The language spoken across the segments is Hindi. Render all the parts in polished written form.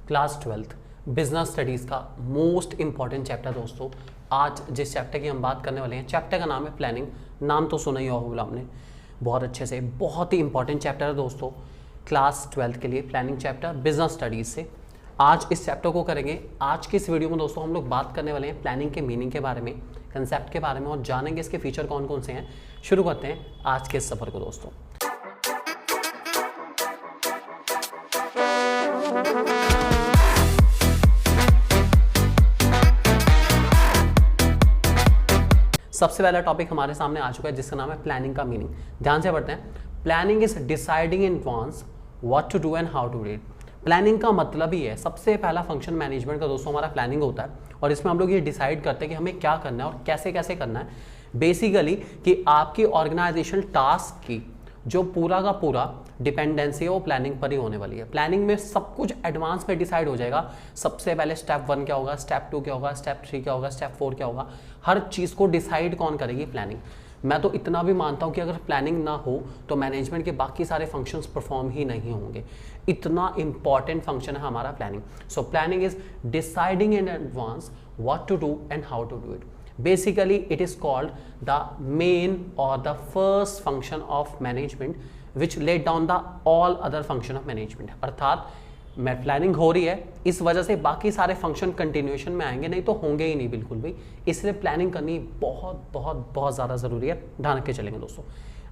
क्लास 12th बिजनेस स्टडीज़ का मोस्ट इंपॉर्टेंट चैप्टर दोस्तों। आज जिस चैप्टर की हम बात करने वाले हैं, चैप्टर का नाम है प्लानिंग। नाम तो सुना ही होगा आपने बहुत अच्छे से। बहुत ही इंपॉर्टेंट चैप्टर है दोस्तों क्लास 12th के लिए, प्लानिंग चैप्टर बिजनेस स्टडीज़ से। आज इस चैप्टर को करेंगे। आज की इस वीडियो में दोस्तों हम लोग बात करने वाले हैं प्लानिंग के मीनिंग के बारे में, कंसेप्ट के बारे में, और जानेंगे इसके फीचर कौन कौन से हैं। शुरू करते हैं आज के इस सफ़र को दोस्तों। सबसे पहला टॉपिक हमारे सामने आ चुका है जिसका नाम है प्लानिंग का मीनिंग। ध्यान से पढ़ते हैं। Planning is deciding in advance what to do and how to do it. Planning का मतलब ही है, सबसे पहला फंक्शन मैनेजमेंट का दोस्तों हमारा प्लानिंग होता है, और इसमें हम लोग ये डिसाइड करते हैं कि हमें क्या करना है और कैसे कैसे करना है। बेसिकली कि आपकी ऑर्गेनाइजेशनल टास्क की जो पूरा का पूरा डिपेंडेंसी है वो प्लानिंग पर ही होने वाली है। प्लानिंग में सब कुछ एडवांस में डिसाइड हो जाएगा। सबसे पहले स्टेप 1 क्या होगा, स्टेप 2 क्या होगा, स्टेप 3 क्या होगा, स्टेप 4 क्या होगा। हर चीज़ को डिसाइड कौन करेगी? प्लानिंग। मैं तो इतना भी मानता हूँ कि अगर प्लानिंग ना हो तो मैनेजमेंट के बाकी सारे फंक्शंस परफॉर्म ही नहीं होंगे। इतना इंपॉर्टेंट फंक्शन है हमारा planning. So planning is deciding in advance what to do and how to do it. Basically, it is called the main or the first function of management, which laid down the all other function of management. अर्थात मैं प्लानिंग हो रही है, इस वजह से बाकी सारे फंक्शन कंटिन्यूएशन में आएंगे, नहीं तो होंगे ही नहीं बिल्कुल भी। इसलिए प्लानिंग करनी बहुत बहुत बहुत ज़्यादा ज़रूरी है। ध्यान रख के चलेंगे दोस्तों।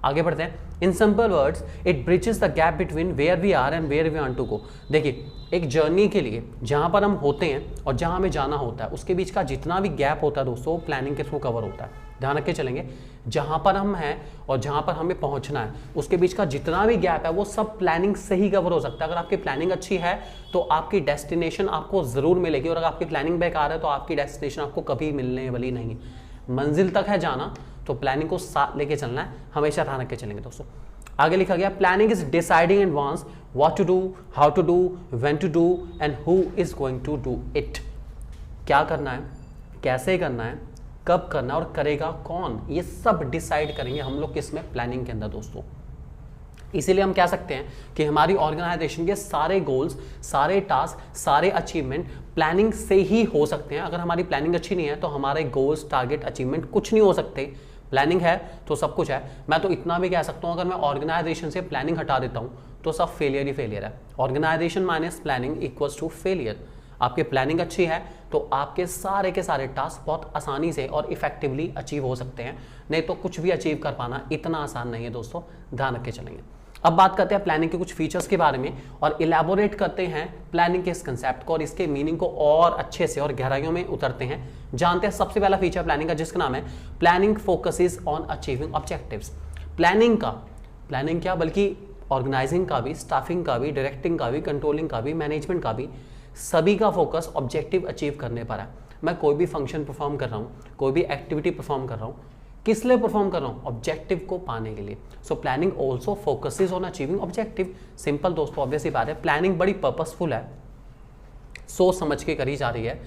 आगे बढ़ते हैं। In simple words it bridges the gap between where we are and where we want to go. देखिए, एक जर्नी के लिए जहाँ पर हम होते हैं और जहाँ हमें जाना होता है, उसके बीच का जितना भी गैप होता है दोस्तों, प्लानिंग के थ्रू कवर होता है। ध्यान रख के चलेंगे। जहाँ पर हम हैं और जहाँ पर हमें पहुँचना है, उसके बीच का जितना भी गैप है वो सब प्लानिंग से ही कवर हो सकता है। अगर आपकी प्लानिंग अच्छी है तो आपकी डेस्टिनेशन आपको ज़रूर मिलेगी, और अगर आपकी प्लानिंग बेकार है तो आपकी डेस्टिनेशन आपको कभी मिलने वाली नहीं। मंजिल तक है जाना तो प्लानिंग को साथ लेके चलना है, हमेशा ध्यान रख के चलेंगे दोस्तों। आगे लिखा गया planning is deciding in advance what to do, how to do, when to do and who is going to do it. क्या करना है, कैसे करना है, कब करना है और करेगा कौन, ये सब डिसाइड करेंगे हम लोग किसमें? प्लानिंग के अंदर दोस्तों। इसीलिए हम कह सकते हैं कि हमारी ऑर्गेनाइजेशन के सारे गोल्स, सारे टास्क, सारे अचीवमेंट प्लानिंग से ही हो सकते हैं। अगर हमारी प्लानिंग अच्छी नहीं है तो हमारे गोल्स, टारगेट, अचीवमेंट कुछ नहीं हो सकते। प्लानिंग है तो सब कुछ है। मैं तो इतना भी कह सकता हूँ, अगर मैं ऑर्गेनाइजेशन से प्लानिंग हटा देता हूँ तो सब फेलियर ही फेलियर है। Organization minus planning equals to failure. आपकी प्लानिंग अच्छी है तो आपके सारे के सारे टास्क बहुत आसानी से और इफेक्टिवली अचीव हो सकते हैं, नहीं तो कुछ भी अचीव कर पाना इतना आसान नहीं है दोस्तों। ध्यान रख के चलेंगे। अब बात करते हैं प्लानिंग के कुछ फीचर्स के बारे में और इलेबोरेट करते हैं प्लानिंग के इस कंसेप्ट को और इसके मीनिंग को और अच्छे से और गहराइयों में उतरते हैं। जानते हैं सबसे पहला फीचर प्लानिंग का, जिसका नाम है planning focuses on achieving objectives. Planning क्या बल्कि ऑर्गेनाइजिंग का भी, स्टाफिंग का भी, डायरेक्टिंग का भी, कंट्रोलिंग का भी, मैनेजमेंट का भी, सभी का फोकस ऑब्जेक्टिव अचीव करने पर है। मैं कोई भी फंक्शन परफॉर्म कर रहा हूँ, कोई भी एक्टिविटी परफॉर्म कर रहा हूँ, किस लिए परफॉर्म कर रहा हूँ? ऑब्जेक्टिव को पाने के लिए। So planning also focuses on achieving objective. Simple दोस्तों, ऑब्वियस ही बात है, प्लानिंग बड़ी पर्पसफुल है, सोच समझ के करी जा रही है।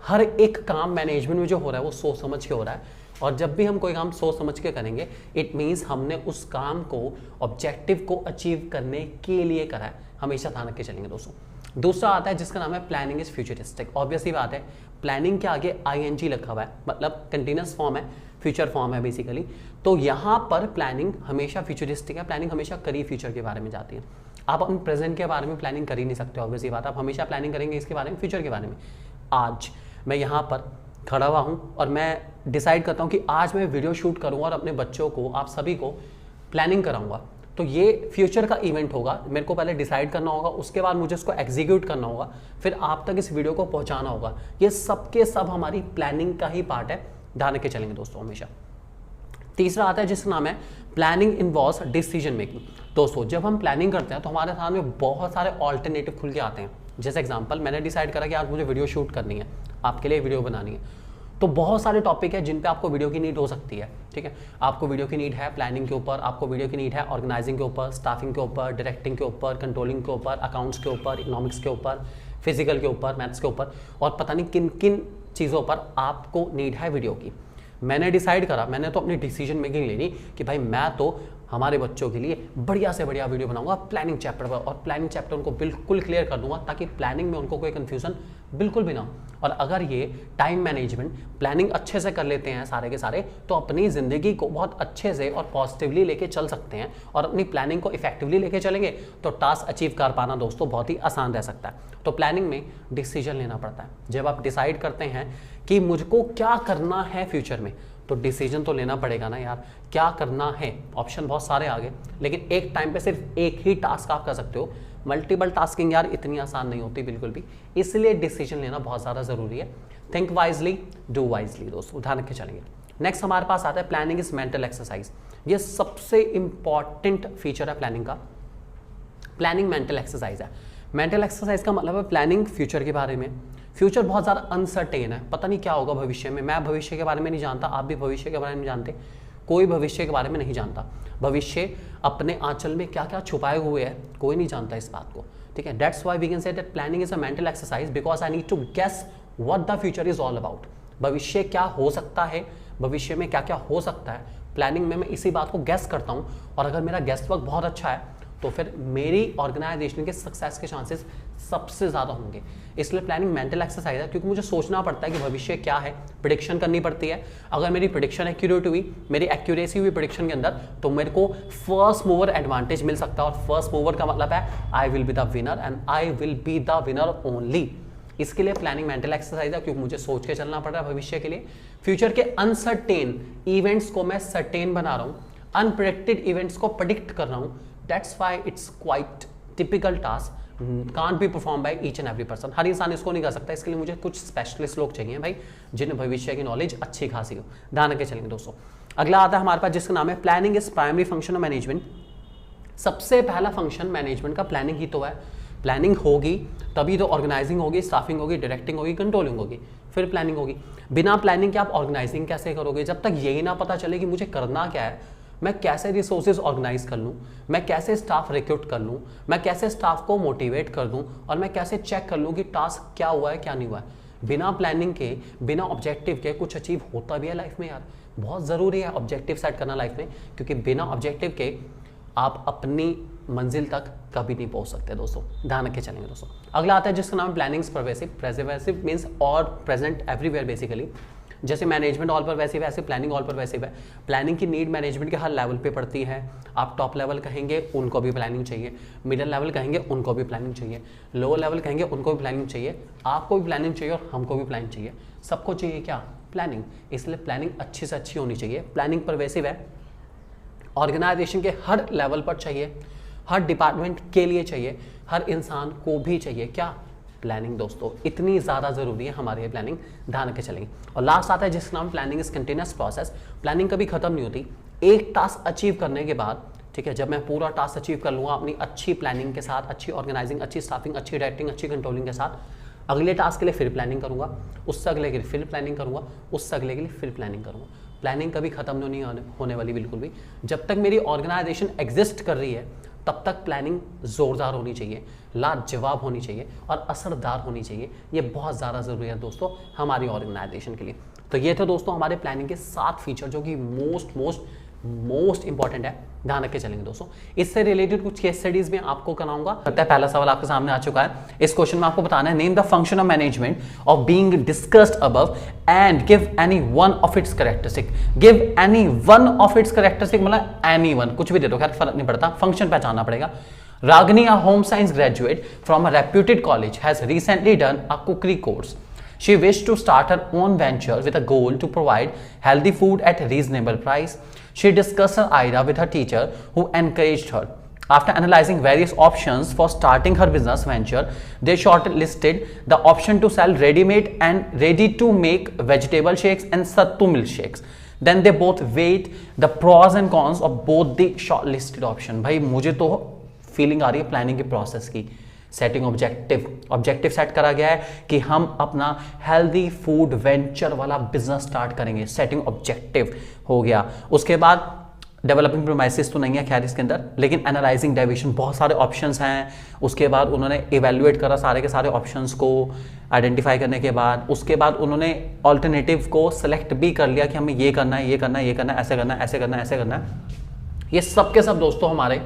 हर एक काम मैनेजमेंट में जो हो रहा है वो सोच समझ के हो रहा है, और जब भी हम कोई काम सोच समझ के करेंगे इट मीन्स हमने उस काम को, ऑब्जेक्टिव को अचीव करने के लिए करा है। हमेशा ध्यान रख के चलेंगे दोस्तों। दूसरा आता है जिसका नाम है प्लानिंग इज फ्यूचरिस्टिक। ऑब्वियस ही बात है, प्लानिंग के आगे ING लिखा हुआ है, मतलब कंटिन्यूस फॉर्म है, फ्यूचर फॉर्म है बेसिकली। तो यहाँ पर प्लानिंग हमेशा फ्यूचरिस्टिक है। प्लानिंग हमेशा करी फ्यूचर के बारे में जाती है। आप अपने प्रेजेंट के बारे में प्लानिंग कर ही नहीं सकते, ऑब्वियस ही बात। आप हमेशा प्लानिंग करेंगे इसके बारे में, फ्यूचर के बारे में। आज मैं यहाँ पर खड़ा हुआ हूँ और मैं डिसाइड करता हूँ कि आज मैं वीडियो शूट करूँगा और अपने बच्चों को, आप सभी को प्लानिंग कराऊंगा, तो ये फ्यूचर का इवेंट होगा। मेरे को पहले डिसाइड करना होगा, उसके बाद मुझे उसको एग्जीक्यूट करना होगा, फिर आप तक इस वीडियो को पहुंचाना होगा। ये सब के सब हमारी प्लानिंग का ही पार्ट है। ध्यान रख के चलेंगे दोस्तों हमेशा। तीसरा आता है जिसका नाम है प्लानिंग इन्वॉल्व्स डिसीजन मेकिंग। दोस्तों, जब हम प्लानिंग करते हैं तो हमारे सामने बहुत सारे ऑल्टरनेटिव खुल के आते हैं। जैसे एग्जांपल, मैंने डिसाइड करा कि आज मुझे वीडियो शूट करनी है, आपके लिए वीडियो बनानी है, तो बहुत सारे टॉपिक है जिन पे आपको वीडियो की नीड हो सकती है। ठीक है, आपको वीडियो की नीड है प्लानिंग के ऊपर, आपको वीडियो की नीड है ऑर्गेनाइजिंग के ऊपर, स्टाफिंग के ऊपर, डायरेक्टिंग के ऊपर, कंट्रोलिंग के ऊपर, अकाउंट्स के ऊपर, इकोनॉमिक्स के ऊपर, फिजिकल के ऊपर, मैथ्स के ऊपर, और पता नहीं किन किन चीज़ों पर आपको नीड है वीडियो की। मैंने डिसाइड करा, मैंने तो अपनी डिसीजन मेकिंग लेनी कि भाई मैं तो हमारे बच्चों के लिए बढ़िया से बढ़िया वीडियो बनाऊंगा प्लानिंग चैप्टर पर, और प्लानिंग चैप्टर उनको बिल्कुल क्लियर कर दूंगा ताकि प्लानिंग में उनको कोई कंफ्यूजन बिल्कुल भी ना हो। और अगर ये टाइम मैनेजमेंट प्लानिंग अच्छे से कर लेते हैं सारे के सारे, तो अपनी ज़िंदगी को बहुत अच्छे से और पॉजिटिवली लेके चल सकते हैं, और अपनी प्लानिंग को इफेक्टिवली लेके चलेंगे तो टास्क अचीव कर पाना दोस्तों बहुत ही आसान रह सकता है। तो प्लानिंग में डिसीजन लेना पड़ता है। जब आप डिसाइड करते हैं कि मुझको क्या करना है फ्यूचर में, तो डिसीजन तो लेना पड़ेगा ना यार, क्या करना है। ऑप्शन बहुत सारे आ गए, लेकिन एक टाइम पे सिर्फ एक ही टास्क आप कर सकते हो। मल्टीपल टास्किंग यार इतनी आसान नहीं होती बिल्कुल भी, इसलिए डिसीजन लेना बहुत ज़्यादा ज़रूरी है। थिंक वाइजली, डू वाइजली दोस्तों, ध्यान रखे चलेंगे। नेक्स्ट हमारे पास आता है प्लानिंग इज मेंटल एक्सरसाइज। ये सबसे इंपॉर्टेंट फीचर है प्लानिंग का। प्लानिंग मेंटल एक्सरसाइज है। मेंटल एक्सरसाइज का मतलब है प्लानिंग फ्यूचर के बारे में। फ्यूचर बहुत ज़्यादा अनसर्टेन है, पता नहीं क्या होगा भविष्य में। मैं भविष्य के बारे में नहीं जानता, आप भी भविष्य के बारे में नहीं जानते, कोई भविष्य के बारे में नहीं जानता। भविष्य अपने आंचल में क्या क्या छुपाए हुए है कोई नहीं जानता इस बात को, ठीक है। That's why we can say that planning is a mental exercise because I need to guess what the future is all about. भविष्य क्या हो सकता है, भविष्य में क्या क्या हो सकता है, प्लानिंग में मैं इसी बात को गेस करता हूँ। और अगर मेरा गेस वर्क बहुत अच्छा है तो फिर मेरी ऑर्गेनाइजेशन के सक्सेस के चांसेस सबसे ज़्यादा होंगे। इसलिए प्लानिंग मेंटल एक्सरसाइज है, क्योंकि मुझे सोचना पड़ता है कि भविष्य क्या है, प्रेडिक्शन करनी पड़ती है। अगर मेरी प्रेडिक्शन एक्यूरेट हुई, मेरी एक्यूरेसी हुई प्रेडिक्शन के अंदर, तो मेरे को फर्स्ट मूवर एडवांटेज मिल सकता है। और फर्स्ट मूवर का मतलब है I will be the winner and I will be the winner only. इसके लिए प्लानिंग मेंटल एक्सरसाइज है, क्योंकि मुझे सोच के चलना पड़ रहा है भविष्य के लिए। फ्यूचर के अनसर्टेन इवेंट्स को मैं सर्टेन बना रहा हूँ, अनप्रेडिक्टेड इवेंट्स को प्रेडिक्ट कर रहा हूँ। That's why it's quite typical task, can't be performed by each and every person। हर इंसान इसको नहीं कर सकता, इसके लिए मुझे कुछ स्पेशलिस्ट लोग चाहिए भाई, जिन्हें भविष्य की नॉलेज अच्छी खासी हो। ध्यान रखे चलेंगे दोस्तों। अगला आता है हमारे पास जिसका नाम है planning is primary function of management. सबसे पहला फंक्शन मैनेजमेंट का प्लानिंग ही तो है। प्लानिंग होगी तभी तो ऑर्गेनाइजिंग होगी, स्टाफिंग होगी, डायरेक्टिंग होगी, कंट्रोलिंग होगी, फिर प्लानिंग होगी। बिना प्लानिंग के आप ऑर्गेनाइजिंग कैसे करोगे? जब तक यही ना पता चले कि मुझे करना क्या है, मैं कैसे रिसोर्सेज ऑर्गेनाइज कर लूँ, मैं कैसे स्टाफ रिक्रूट कर लूँ, मैं कैसे स्टाफ को मोटिवेट कर दूँ, और मैं कैसे चेक कर लूँ कि टास्क क्या हुआ है क्या नहीं हुआ है। बिना प्लानिंग के, बिना ऑब्जेक्टिव के कुछ अचीव होता भी है लाइफ में यार। बहुत ज़रूरी है ऑब्जेक्टिव सेट करना लाइफ में, क्योंकि बिना ऑब्जेक्टिव के आप अपनी मंजिल तक कभी नहीं पहुंच सकते दोस्तों। ध्यान रखे चलेंगे दोस्तों। अगला आता है जिसका नाम प्लानिंग परवेसिव। परवेसिव मीन्स और प्रेजेंट एवरीवेयर बेसिकली। जैसे मैनेजमेंट ऑल परवेसिव है, ऐसे प्लानिंग ऑल परवेसिव है। प्लानिंग की नीड मैनेजमेंट के हर लेवल पे पड़ती है। आप टॉप लेवल कहेंगे उनको भी प्लानिंग चाहिए, मिडिल लेवल कहेंगे उनको भी प्लानिंग चाहिए, लोअर लेवल कहेंगे उनको भी प्लानिंग चाहिए, आपको भी प्लानिंग चाहिए और हमको भी प्लानिंग चाहिए। सबको चाहिए क्या? प्लानिंग। इसलिए प्लानिंग अच्छी से अच्छी होनी चाहिए। प्लानिंग परवेसिव है, ऑर्गेनाइजेशन के हर लेवल पर चाहिए, हर डिपार्टमेंट के लिए चाहिए, हर इंसान को भी चाहिए क्या? प्लानिंग दोस्तों। इतनी ज़्यादा ज़रूरी है हमारे लिए प्लानिंग, ध्यान रखे चलेंगे। और लास्ट आता है जिसका नाम planning is continuous process. Planning कभी खत्म नहीं होती। एक टास्क अचीव करने के बाद, ठीक है, जब मैं पूरा टास्क अचीव कर लूँगा अपनी अच्छी प्लानिंग के साथ, अच्छी ऑर्गेनाइजिंग, अच्छी स्टाफिंग, अच्छी डायरेक्टिंग, अच्छी कंट्रोलिंग के साथ, अगले टास्क के लिए फिर प्लानिंग करूँगा, उससे अगले के लिए फिर प्लानिंग करूँगा, उससे अगले के लिए फिर प्लानिंग करूँगा। प्लानिंग कभी खत्म नहीं होने वाली बिल्कुल भी। जब तक मेरी ऑर्गेनाइजेशन एग्जिस्ट कर रही है तब तक प्लानिंग ज़ोरदार होनी चाहिए, लाजवाब होनी चाहिए और असरदार होनी चाहिए। ये बहुत ज़्यादा ज़रूरी है दोस्तों हमारी ऑर्गेनाइजेशन के लिए। तो ये थे दोस्तों हमारे प्लानिंग के 7 फीचर जो कि मोस्ट इंपॉर्टेंट है, ध्यान रख के चलेंगे दोस्तों। इससे रिलेटेड कुछ केस स्टडीज में आपको कराऊंगा। पहला सवाल आपके सामने आ चुका है। इस क्वेश्चन में आपको बताना है name the function of management of being discussed above and give any one of its characteristic. Give any one of its characteristic मतलब एनी वन, कुछ भी दे दो, खैर फर्क नहीं पड़ता, फंक्शन पहचानना पड़ेगा। Ragini, a home science graduate from a reputed college, has recently done a cookery course. She wished to start her own venture with a goal to provide healthy food at a reasonable price. She discussed her idea with her teacher, who encouraged her. After analyzing various options for starting her business venture, they shortlisted the option to sell ready-made and ready-to-make vegetable shakes and sattu milkshakes. Then they both weighed the pros and cons of both the shortlisted option. भाई मुझे तो फीलिंग आ रही है प्लानिंग के प्रोसेस की। सेटिंग ऑब्जेक्टिव सेट करा गया है कि हम अपना हेल्दी फूड वेंचर वाला बिजनेस स्टार्ट करेंगे। सेटिंग ऑब्जेक्टिव हो गया। उसके बाद डेवलपिंग प्रोमाइसिस तो नहीं है खैर इसके अंदर, लेकिन एनालाइजिंग डेविएशन, बहुत सारे ऑप्शंस हैं। उसके बाद उन्होंने इवेल्युएट करा सारे के सारे ऑप्शंस को आइडेंटिफाई करने के बाद, उसके बाद उन्होंने ऑल्टरनेटिव को सेलेक्ट भी कर लिया कि हमें ये करना है, ये करना है, ये करना है, ऐसे करना है, ऐसे करना है, ऐसे करना है। ये सब के सब दोस्तों हमारे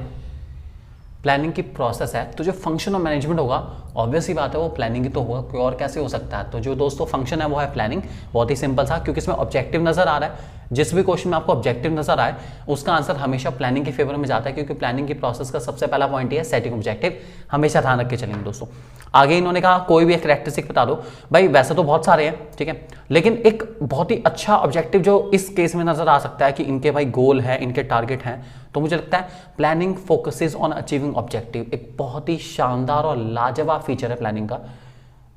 प्लानिंग की प्रोसेस है। तो जो फंक्शन ऑफ मैनेजमेंट होगा ऑब्वियस ही बात है वो प्लानिंग ही तो होगा, कोई और कैसे हो सकता है। तो जो दोस्तों फंक्शन है वो है प्लानिंग। बहुत ही सिंपल सा, क्योंकि इसमें ऑब्जेक्टिव नजर आ रहा है। जिस भी क्वेश्चन में आपको ऑब्जेक्टिव नजर आए उसका आंसर हमेशा प्लानिंग के फेवर में जाता है, क्योंकि प्लानिंग की प्रोसेस का सबसे पहला पॉइंट ही है सेटिंग ऑब्जेक्टिव। हमेशा ध्यान रख के चलेंगे दोस्तों। आगे इन्होंने कहा कोई भी एक कैरेक्टरिस्टिक बता दो। भाई वैसे तो बहुत सारे हैं, ठीक है, लेकिन एक बहुत ही अच्छा ऑब्जेक्टिव जो इस केस में नजर आ सकता है कि इनके भाई गोल है, इनके टारगेट हैं, तो मुझे लगता है planning focuses on achieving objective एक बहुत ही शानदार और लाजवाब फीचर है प्लानिंग का,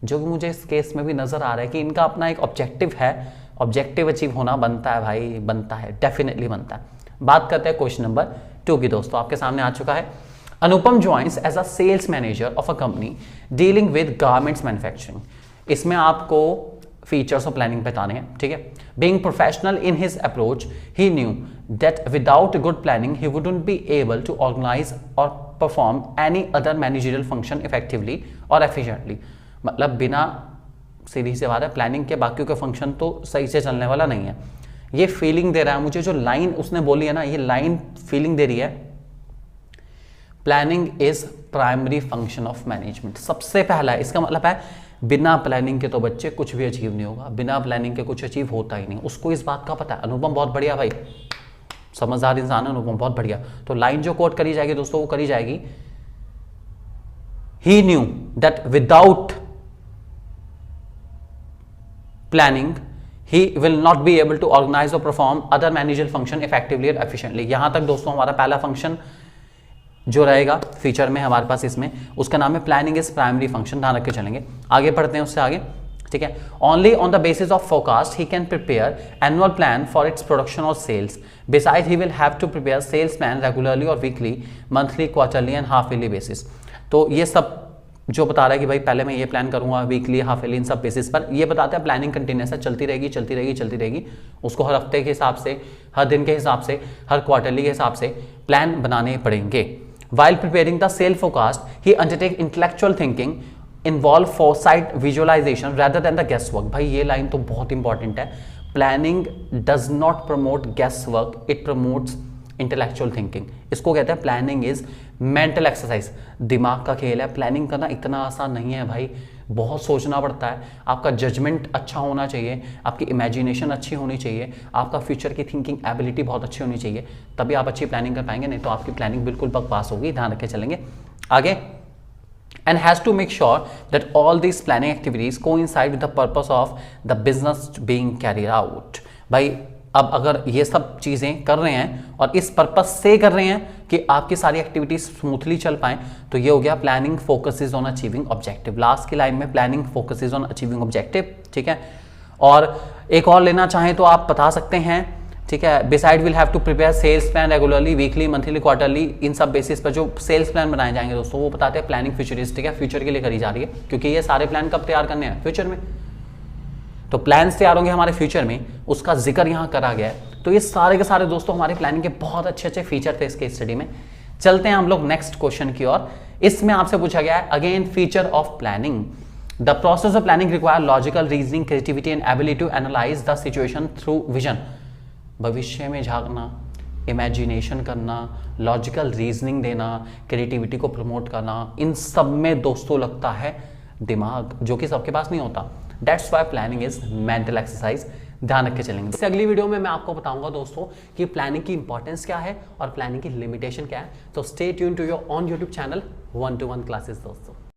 जो कि मुझे इस केस में भी नजर आ रहा है कि इनका अपना एक ऑब्जेक्टिव है। ऑब्जेक्टिव अचीव होना बनता है भाई, बनता है, डेफिनेटली बनता है। बात करते हैं क्वेश्चन नंबर 2 की दोस्तों, आपके सामने आ चुका है। Anupam joins as a sales manager of a company dealing with garments manufacturing. इसमें आपको फीचर्स ऑफ प्लानिंग बताने हैं, ठीक है। Being professional in his approach he knew that without good planning he wouldn't be able to organise और perform any other managerial function effectively और एफिशिएंटली। मतलब बिना सीधी सी बात है, प्लानिंग के बाकी के फंक्शन तो सही से चलने वाला नहीं है। ये फीलिंग दे रहा है मुझे, जो लाइन उसने बोली है ना, ये लाइन फीलिंग दे रही है। Planning is primary function of management. सबसे पहला है, इसका मतलब है बिना प्लानिंग के तो बच्चे कुछ भी अचीव नहीं होगा, बिना प्लानिंग के कुछ अचीव होता ही नहीं। उसको इस बात का पता है। अनुपम बहुत बढ़िया भाई, समझदार इंसान है अनुपम, बहुत बढ़िया। तो लाइन जो कोट करी जाएगी दोस्तों वो करी जाएगी, he knew that without planning he will not be able to organize or perform other managerial function effectively और efficiently। यहां तक दोस्तों हमारा पहला फंक्शन जो रहेगा फीचर में हमारे पास इसमें, उसका नाम है प्लानिंग इज प्राइमरी फंक्शन। ध्यान रख के चलेंगे, आगे पढ़ते हैं उससे आगे, ठीक है। Only on the basis of forecast he can prepare annual plan for its production और sales. Beside he will have to prepare sales plan regularly और weekly, monthly, quarterly and half yearly basis. तो ये सब जो बता रहा है कि भाई पहले मैं ये प्लान करूंगा वीकली, हाफ ईयरली, इन सब बेसिस पर। ये बताते हैं प्लानिंग कंटिन्यूस है, चलती रहेगी चलती रहेगी चलती रहेगी। उसको हर हफ्ते के हिसाब से, हर दिन के हिसाब से, हर क्वार्टरली के हिसाब से प्लान बनाने पड़ेंगे। While preparing the sale forecast he undertake intellectual thinking involve foresight visualization rather than the guess work. भाई ये लाइन तो बहुत इंपॉर्टेंट है। Planning does not promote guess work, it promotes intellectual thinking. इसको कहते हैं प्लानिंग इज मेंटल एक्सरसाइज, दिमाग का खेल है। प्लानिंग करना इतना आसान नहीं है भाई, बहुत सोचना पड़ता है। आपका जजमेंट अच्छा होना चाहिए, आपकी इमेजिनेशन अच्छी होनी चाहिए, आपका फ्यूचर की थिंकिंग एबिलिटी बहुत अच्छी होनी चाहिए, तभी आप अच्छी प्लानिंग कर पाएंगे, नहीं तो आपकी प्लानिंग बिल्कुल बकवास होगी। ध्यान रख के चलेंगे आगे। and has to make sure that all these planning activities coincide with the purpose of the business being carried out। भाई अब अगर ये सब चीज़ें कर रहे हैं और इस पर्पस से कर रहे हैं कि आपकी सारी एक्टिविटीज स्मूथली चल पाएं, तो ये हो गया planning focuses on achieving objective. Last की लाइन में planning focuses on achieving objective, ठीक है। और एक और लेना चाहें तो आप बता सकते हैं, ठीक है। Beside will have to prepare sales plan regularly, weekly, monthly, quarterly, इन सब बेसिस पर जो सेल्स प्लान बनाए जाएंगे दोस्तों वो बताते हैं प्लानिंग फ्यूचरिस्टिक है, फ्यूचर के लिए करी जा रही है, क्योंकि ये सारे प्लान कब तैयार करने हैं, फ्यूचर में। तो प्लान्स तैयार होंगे हमारे फ्यूचर में, उसका जिक्र यहाँ करा गया है। तो ये सारे के सारे दोस्तों हमारे प्लानिंग के बहुत अच्छे अच्छे फीचर थे इसके स्टडी में। चलते हैं हम लोग नेक्स्ट क्वेश्चन की ओर। इसमें आपसे पूछा गया है again feature of planning. The process of planning require logical reasoning, creativity and ability to analyse the situation through vision. भविष्य में झांकना, इमेजिनेशन करना, लॉजिकल रीजनिंग देना, क्रिएटिविटी को प्रमोट करना, इन सब में दोस्तों लगता है दिमाग, जो कि सबके पास नहीं होता। That's why planning is mental exercise. ध्यान रख के चलेंगे। इससे अगली वीडियो में मैं आपको बताऊंगा दोस्तों कि प्लानिंग की इंपॉर्टेंस क्या है और प्लानिंग की लिमिटेशन क्या है। तो stay tune to your own YouTube channel 1-to-1 classes दोस्तों।